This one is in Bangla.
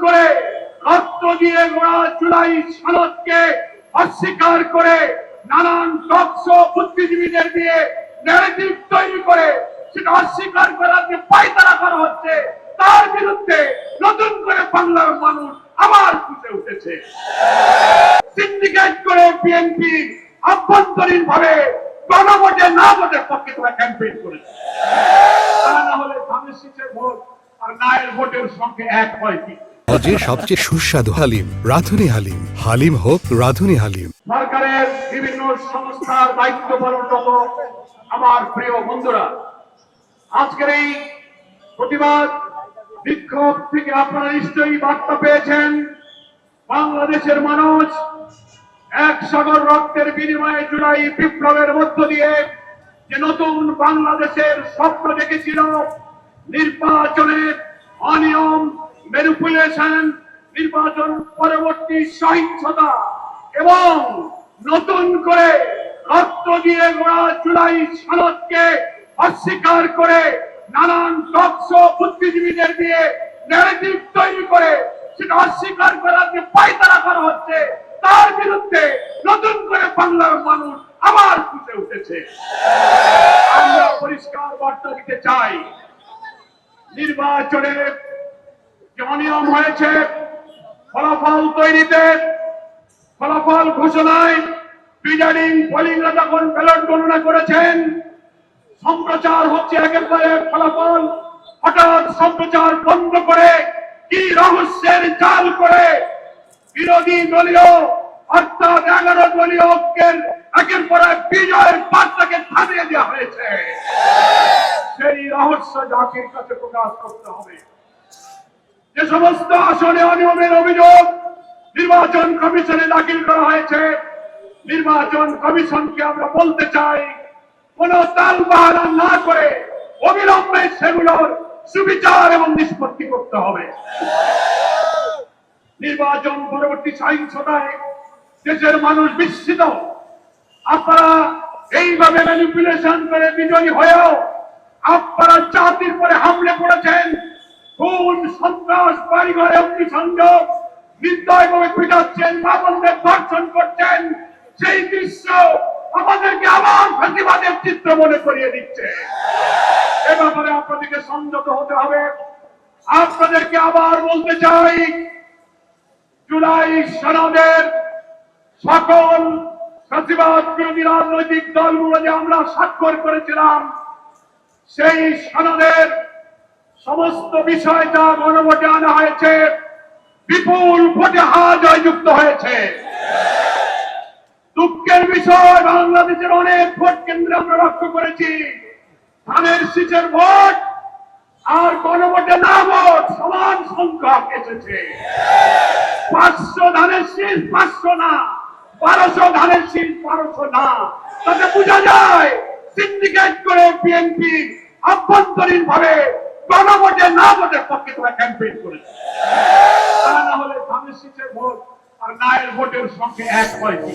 করে রক্ত দিয়ে গোড়া জুলাই সনদকে অস্বীকার করে নানান টকশো বুদ্ধিজীবীদের দিয়ে ন্যারেটিভ তৈরি করে সেটা অস্বীকার করার যে পায়তারা করা হচ্ছে, তার বিরুদ্ধে নতুন করে বাংলার মানুষ আবার ফুটে উঠেছে। সিন্ডিকেট করে বিএনপি আভ্যন্তরীণ ভাবে গণভোটে না ভোটের পক্ষে তারা ক্যাম্পেইন করেছে। তা না হলে ধানের শীষের ভোট আর নায়ের ভোটের সঙ্গে এক হয় কি? সবচেয়ে সুস্বাদু হালিম রাঁধুনি হালিম। হালিম হোক রাঁধুনি হালিম। সরকারের বিভিন্ন সংস্থার দায়িত্ব পালনরত আমার প্রিয় বন্ধুরা, আজকের এই প্রতিবাদ বিক্ষোভ থেকে আপনারা নিশ্চয়ই বার্তা পেয়েছেন। বাংলাদেশের মানুষ এক সাগর রক্তের বিনিময়ে জুলাই বিপ্লবের মধ্য দিয়ে যে নতুন বাংলাদেশের স্বপ্ন দেখেছিল, নির্বাচনে অনিয়ম, ম্যানিপুলেশন, নির্বাচন পরবর্তী সহিংসতা এবং নতুন করে রক্ত দিয়ে গোড়া জুলাই সনদকে অস্বীকার করে নানান টকশো বুদ্ধিজীবীদের দিয়ে ন্যারেটিভ তৈরি করে সেটা অস্বীকার করার যে পায়তারা করা হচ্ছে, তার বিরুদ্ধে নতুন করে বাংলার মানুষ আবার ফুটে উঠেছে। আমরা পরিষ্কার বার্তা দিতে চাই, নির্বাচনে যে অনিয়ম হয়েছে, ফলাফল তৈরিতে, ফলাফল ঘোষণায় প্রিজাইডিং পোলিংরা যখন ব্যালট গণনা করেছেন, সম্প্রচার হচ্ছে একেবারে ফলাফল, হঠাৎ সম্প্রচার বন্ধ করে কি রহস্যের জাল করে বিরোধী দলীয় অর্থাৎ 11 দলীয় ঐক্যের একের পর এক বিজয়ের বার্তাকে থামিয়ে দেওয়া হয়েছে। সেই রহস্য জাতির কাছে প্রকাশ করতে হবে। যে সমস্ত আসনে অনিয়মের অভিযোগ নির্বাচন কমিশনে দাখিল করা হয়েছে, নির্বাচন কমিশনকে আমরা বলতে চাই, কোন তালবাহানা না করে অবিলম্বে সেগুলোর সুবিচার এবং নিষ্পত্তি করতে হবে। নির্বাচন পরবর্তী সহিংসতায় দেশের মানুষ বিস্মিত। আপনারা এইভাবে ম্যানিপুলেশন করে বিজয়ী হয়েও আপনারা জাতির পরে হামলে পড়েছেন, খুন, সন্ত্রাস, বাড়িঘরে অগ্নিসংযোগ, নির্দয়ভাবে পিটাচ্ছেন, মা-বোনদের ধর্ষণ করছেন। সেই দৃশ্য আমাদেরকে আবার প্রতিবাদের চিত্র মনে করিয়ে দিচ্ছে। এ ব্যাপারে আপনাদেরকে সংযত হতে হবে। আপনাদেরকে আবার বলতে চাই, জুলাই সনদের সকল ফ্যাসিবাদ বিরোধী রাজনৈতিক দলগুলো যে আমরা স্বাক্ষর করেছিলাম, সেই সনদের সমস্ত বিষয় যা গণভোটে আনা হয়েছে, বিপুল ভোটে হার জয়যুক্ত হয়েছে। দুঃখের বিষয়, বাংলাদেশের অনেক ভোট কেন্দ্রে আমরা লক্ষ্য করেছি ধানের শীষের ভোট আর গণভোটে না ভোট সমান সংখ্যক এসেছে। 500 ধানের শীষ 500 না, 1200 ধানের শীষ 1200 না। তাতে বোঝা যায় সিন্ডিকেট করে বিএনপি আভ্যন্তরীণ ভাবে গণভোটে না ভোটের পক্ষে তারা ক্যাম্পেইন করেছে। তা না হলে ধানের শীষের ভোট আর নায়ের ভোটের সঙ্গে এক হয় কি?